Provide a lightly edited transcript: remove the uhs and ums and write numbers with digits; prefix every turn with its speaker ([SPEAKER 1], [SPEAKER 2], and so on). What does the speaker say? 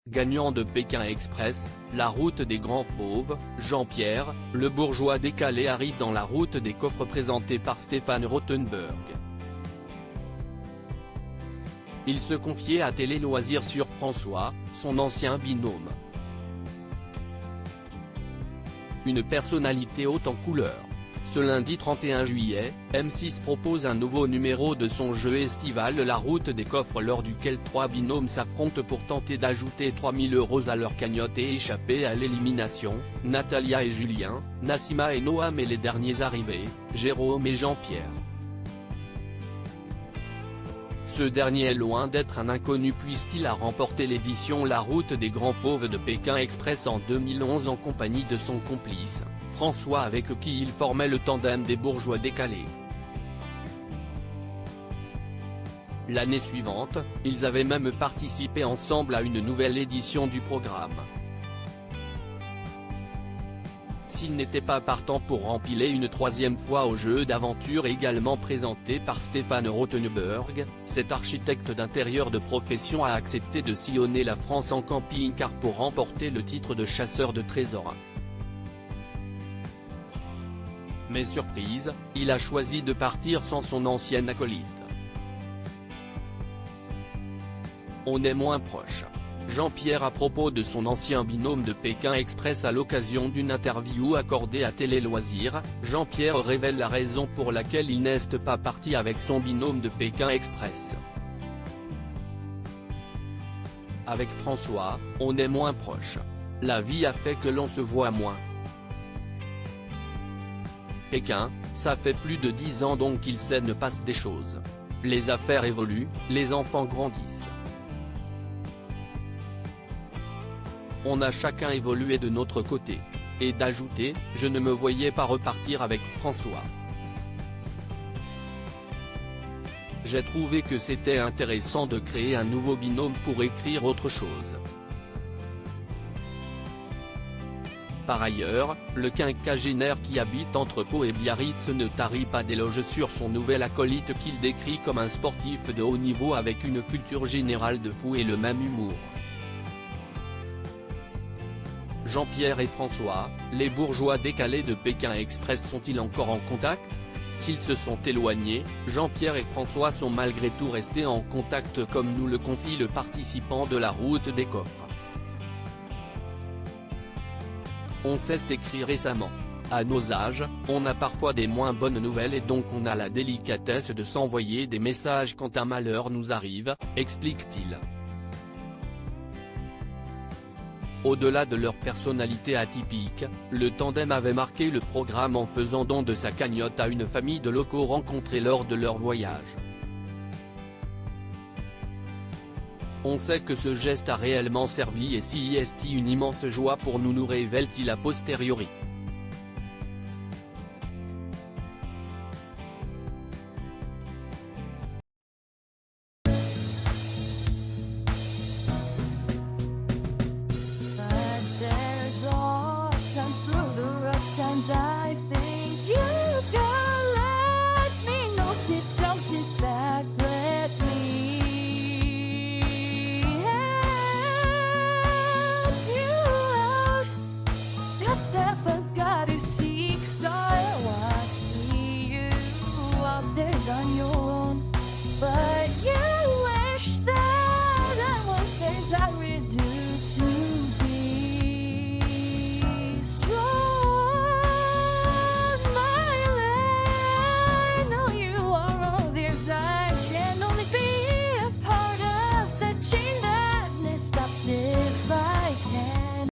[SPEAKER 1] gagnant de Pékin Express, la route des Grands Fauves. Jean-Pierre, le bourgeois décalé arrive dans la route des coffres présentée par Stéphane Rothenberg. Il se confiait à Télé Loisirs sur François, son ancien binôme. Une personnalité haute en couleur. Ce lundi 31 juillet, M6 propose un nouveau numéro de son jeu estival La Route des Coffres, lors duquel 3 binômes s'affrontent pour tenter d'ajouter 3000 € à leur cagnotte et échapper à l'élimination. Natalia et Julien, Nassima et Noam et les derniers arrivés, Jérôme et Jean-Pierre. Ce dernier est loin d'être un inconnu puisqu'il a remporté l'édition La Route des Grands Fauves de Pékin Express en 2011 en compagnie de son complice, François, avec qui il formait le tandem des bourgeois décalés. L'année suivante, ils avaient même participé ensemble à une nouvelle édition du programme. S'il n'était pas partant pour rempiler une 3e fois au jeu d'aventure également présenté par Stéphane Rothenberg, cet architecte d'intérieur de profession a accepté de sillonner la France en camping-car pour remporter le titre de chasseur de trésors. Mais surprise, il a choisi de partir sans son ancien acolyte. On est moins proche. Jean-Pierre à propos de son ancien binôme de Pékin Express à l'occasion d'une interview accordée à Télé Loisirs, Jean-Pierre révèle la raison pour laquelle il n'est pas parti avec son binôme de Pékin Express. Avec François, on est moins proche. La vie a fait que l'on se voit moins. Pékin, ça fait plus de 10 ans donc qu'il sait ne passe des choses. Les affaires évoluent, les enfants grandissent. On a chacun évolué de notre côté. Et d'ajouter, je ne me voyais pas repartir avec François. J'ai trouvé que c'était intéressant de créer un nouveau binôme pour écrire autre chose. Par ailleurs, le quinquagénaire qui habite entre Pau et Biarritz ne tarit pas d'éloges sur son nouvel acolyte qu'il décrit comme un sportif de haut niveau avec une culture générale de fou et le même humour. Jean-Pierre et François, les bourgeois décalés de Pékin Express sont-ils encore en contact? S'ils se sont éloignés, Jean-Pierre et François sont malgré tout restés en contact comme nous le confie le participant de la route des coffres. On s'est écrit récemment. À nos âges, on a parfois des moins bonnes nouvelles et donc on a la délicatesse de s'envoyer des messages quand un malheur nous arrive, explique-t-il. Au-delà de leur personnalité atypique, le tandem avait marqué le programme en faisant don de sa cagnotte à une famille de locaux rencontrés lors de leur voyage. On sait que ce geste a réellement servi et si est une immense joie pour nous, nous révèle-t-il a posteriori.